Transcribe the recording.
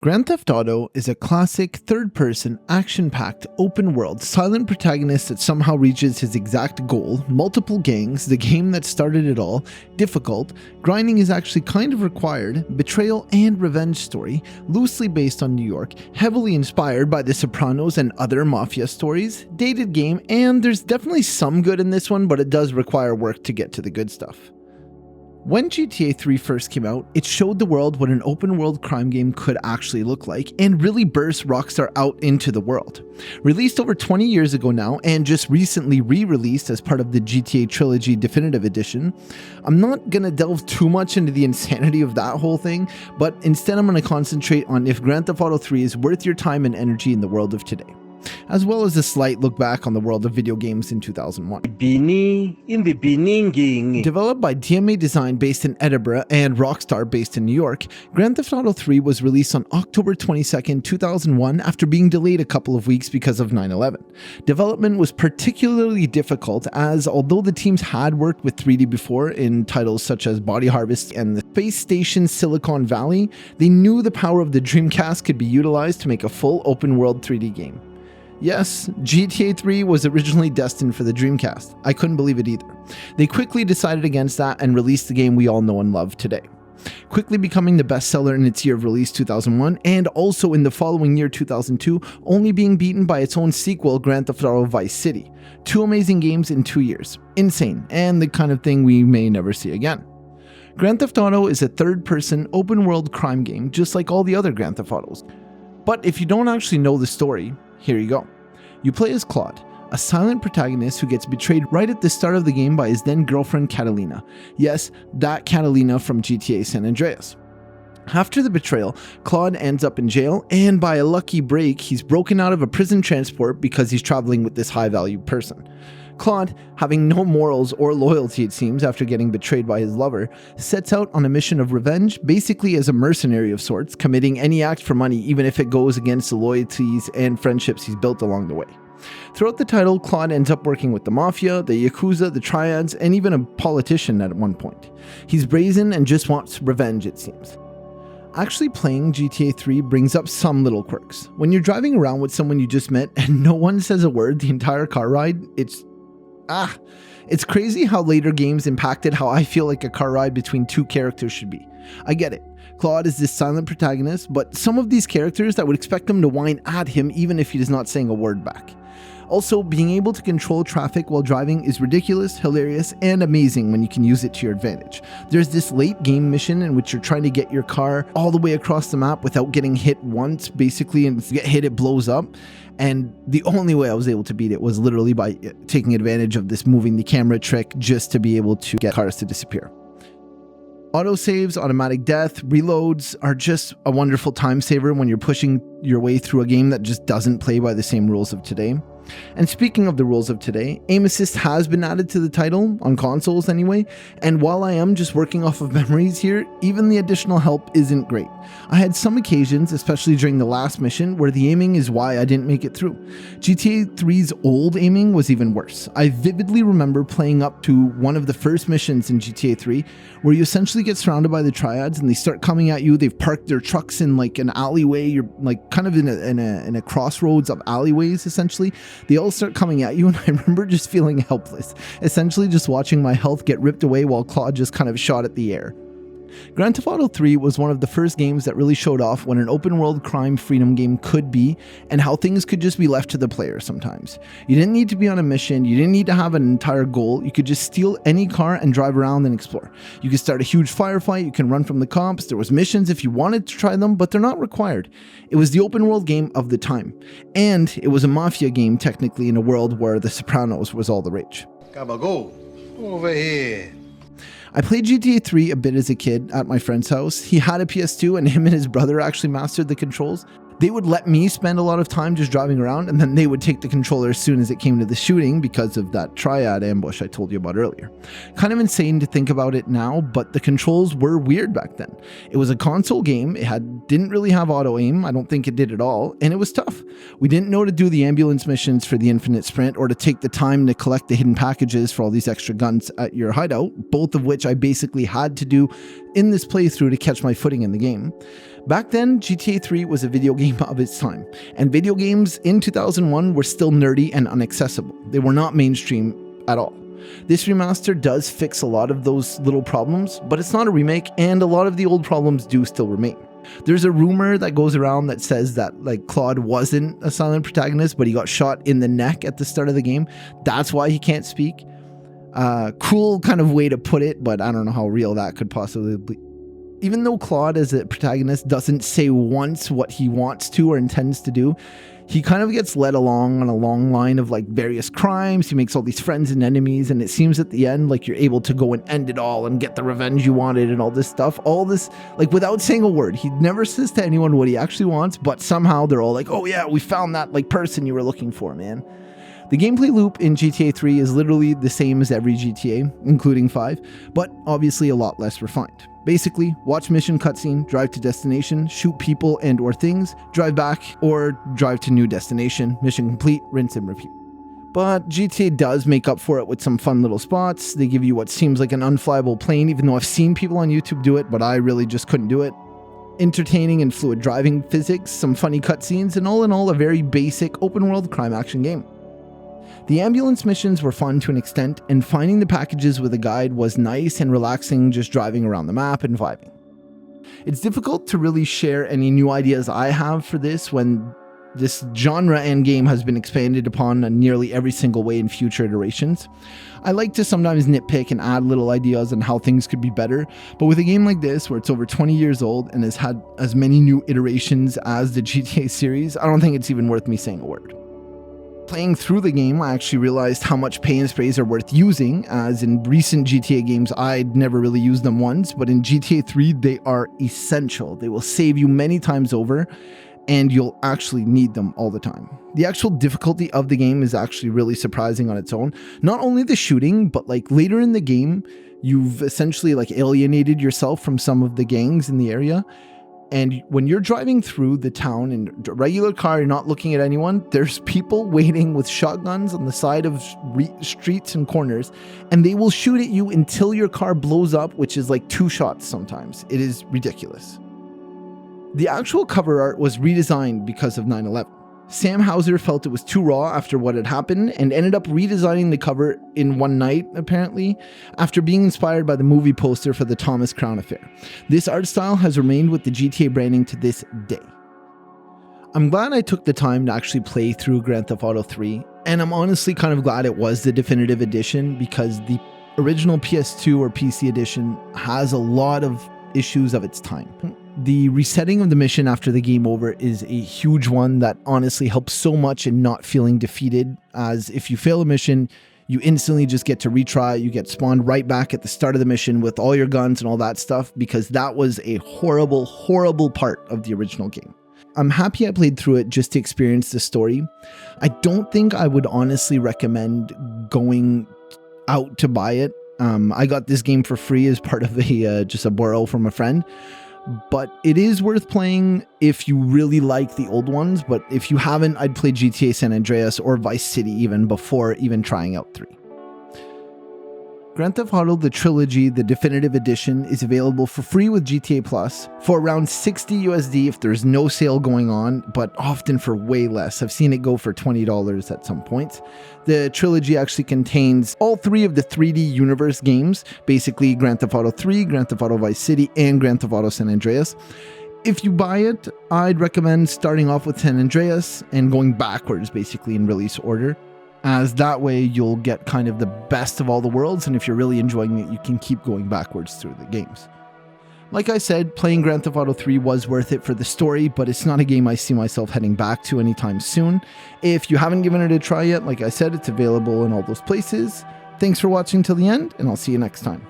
Grand Theft Auto is a classic third-person, action-packed, open-world, silent protagonist that somehow reaches his exact goal, multiple gangs, the game that started it all, difficult, grinding is actually kind of required, betrayal and revenge story, loosely based on New York, heavily inspired by the Sopranos and other mafia stories, dated game, and there's definitely some good in this one, but it does require work to get to the good stuff. When GTA 3 first came out, it showed the world what an open-world crime game could actually look like and really burst Rockstar out into the world. Released over 20 years ago now and just recently re-released as part of the GTA Trilogy Definitive Edition, I'm not going to delve too much into the insanity of that whole thing, but instead I'm going to concentrate on if Grand Theft Auto 3 is worth your time and energy in the world of today, as well as a slight look back on the world of video games in 2001. Developed by DMA Design based in Edinburgh and Rockstar based in New York, Grand Theft Auto 3 was released on October 22nd, 2001 after being delayed a couple of weeks because of 9/11. Development was particularly difficult as although the teams had worked with 3D before in titles such as Body Harvest and the Space Station Silicon Valley, they knew the power of the Dreamcast could be utilized to make a full open world 3D game. Yes, GTA 3 was originally destined for the Dreamcast. I couldn't believe it either. They quickly decided against that and released the game we all know and love today, quickly becoming the bestseller in its year of release 2001 and also in the following year 2002, only being beaten by its own sequel Grand Theft Auto Vice City. Two amazing games in 2 years. Insane, and the kind of thing we may never see again. Grand Theft Auto is a third-person, open-world crime game just like all the other Grand Theft Autos. But if you don't actually know the story, here you go. You play as Claude, a silent protagonist who gets betrayed right at the start of the game by his then girlfriend Catalina. Yes, that Catalina from GTA San Andreas. After the betrayal, Claude ends up in jail, and by a lucky break, he's broken out of a prison transport because he's traveling with this high-value person. Claude, having no morals or loyalty it seems after getting betrayed by his lover, sets out on a mission of revenge, basically as a mercenary of sorts, committing any act for money even if it goes against the loyalties and friendships he's built along the way. Throughout the title, Claude ends up working with the mafia, the yakuza, the triads, and even a politician at one point. He's brazen and just wants revenge it seems. Actually playing GTA 3 brings up some little quirks. When you're driving around with someone you just met and no one says a word the entire car ride, it's crazy how later games impacted how I feel like a car ride between two characters should be. I get it. Claude is this silent protagonist, but some of these characters I would expect him to whine at him even if he is not saying a word back. Also, being able to control traffic while driving is ridiculous, hilarious, and amazing when you can use it to your advantage. There's this late game mission in which you're trying to get your car all the way across the map without getting hit once, basically, and if you get hit, it blows up. And the only way I was able to beat it was literally by taking advantage of this moving the camera trick just to be able to get cars to disappear. Autosaves, automatic death, reloads are just a wonderful time saver when you're pushing your way through a game that just doesn't play by the same rules of today. And speaking of the rules of today, aim assist has been added to the title, on consoles anyway, and while I am just working off of memories here, even the additional help isn't great. I had some occasions, especially during the last mission, where the aiming is why I didn't make it through. GTA 3's old aiming was even worse. I vividly remember playing up to one of the first missions in GTA 3, where you essentially get surrounded by the triads and they start coming at you. They've parked their trucks in like an alleyway. You're like kind of in a crossroads of alleyways essentially. They all start coming at you, and I remember just feeling helpless, essentially just watching my health get ripped away while Claude just kind of shot at the air. Grand Theft Auto 3 was one of the first games that really showed off what an open-world crime freedom game could be and how things could just be left to the player sometimes. You didn't need to be on a mission, you didn't need to have an entire goal, you could just steal any car and drive around and explore. You could start a huge firefight, you can run from the cops, there was missions if you wanted to try them, but they're not required. It was the open-world game of the time. And it was a mafia game technically in a world where the Sopranos was all the rage. Gabago, over here. I played GTA 3 a bit as a kid at my friend's house. He had a PS2 and him and his brother actually mastered the controls. They would let me spend a lot of time just driving around, and then they would take the controller as soon as it came to the shooting because of that triad ambush I told you about earlier. Kind of insane to think about it now, but the controls were weird back then. It was a console game, it didn't really have auto aim, I don't think it did at all, and it was tough. We didn't know to do the ambulance missions for the infinite sprint or to take the time to collect the hidden packages for all these extra guns at your hideout, both of which I basically had to do in this playthrough to catch my footing in the game. Back then, GTA 3 was a video game of its time, and video games in 2001 were still nerdy and inaccessible. They were not mainstream at all. This remaster does fix a lot of those little problems, but it's not a remake, and a lot of the old problems do still remain. There's a rumor that goes around that says that like Claude wasn't a silent protagonist, but he got shot in the neck at the start of the game. That's why he can't speak. Cruel kind of way to put it, but I don't know how real that could possibly be. Even though Claude as a protagonist doesn't say once what he wants to or intends to do, he kind of gets led along on a long line of like various crimes. He makes all these friends and enemies, and it seems at the end like you're able to go and end it all and get the revenge you wanted and all this stuff. All this like without saying a word. He never says to anyone what he actually wants, but somehow they're all like, oh yeah, we found that like person you were looking for, man. The gameplay loop in GTA 3 is literally the same as every GTA, including 5, but obviously a lot less refined. Basically, watch mission cutscene, drive to destination, shoot people and or things, drive back, or drive to new destination, mission complete, rinse and repeat. But GTA does make up for it with some fun little spots. They give you what seems like an unflyable plane, even though I've seen people on YouTube do it, but I really just couldn't do it. Entertaining and fluid driving physics, some funny cutscenes, and all in all, a very basic open-world crime action game. The ambulance missions were fun to an extent, and finding the packages with a guide was nice and relaxing, just driving around the map and vibing. It's difficult to really share any new ideas I have for this when this genre and game has been expanded upon in nearly every single way in future iterations. I like to sometimes nitpick and add little ideas on how things could be better, but with a game like this where it's over 20 years old and has had as many new iterations as the GTA series, I don't think it's even worth me saying a word. Playing through the game, I actually realized how much pay and sprays are worth using, as in recent GTA games I'd never really used them once, but in GTA 3 they are essential. They will save you many times over, and you'll actually need them all the time. The actual difficulty of the game is actually really surprising on its own. Not only the shooting, but like later in the game, you've essentially like alienated yourself from some of the gangs in the area. And when you're driving through the town in a regular car, you're not looking at anyone, there's people waiting with shotguns on the side of streets and corners, and they will shoot at you until your car blows up, which is like 2 shots sometimes. It is ridiculous. The actual cover art was redesigned because of 9/11. Sam Houser felt it was too raw after what had happened and ended up redesigning the cover in one night, apparently, after being inspired by the movie poster for the Thomas Crown affair. This art style has remained with the GTA branding to this day. I'm glad I took the time to actually play through Grand Theft Auto 3, and I'm honestly kind of glad it was the definitive edition because the original PS2 or PC edition has a lot of issues of its time. The resetting of the mission after the game over is a huge one that honestly helps so much in not feeling defeated, as if you fail a mission, you instantly just get to retry, you get spawned right back at the start of the mission with all your guns and all that stuff, because that was a horrible, horrible part of the original game. I'm happy I played through it just to experience the story. I don't think I would honestly recommend going out to buy it. I got this game for free as part of just a borrow from a friend. But it is worth playing if you really like the old ones, but if you haven't, I'd play GTA San Andreas or Vice City even before even trying out 3. Grand Theft Auto, the trilogy, the definitive edition, is available for free with GTA Plus for around $60 USD if there's no sale going on, but often for way less. I've seen it go for $20 at some points. The trilogy actually contains all 3 of the 3D universe games, basically Grand Theft Auto 3, Grand Theft Auto Vice City, and Grand Theft Auto San Andreas. If you buy it, I'd recommend starting off with San Andreas and going backwards basically in release order, as that way you'll get kind of the best of all the worlds, and if you're really enjoying it, you can keep going backwards through the games. Like I said, playing Grand Theft Auto 3 was worth it for the story, but it's not a game I see myself heading back to anytime soon. If you haven't given it a try yet, like I said, it's available in all those places. Thanks for watching till the end, and I'll see you next time.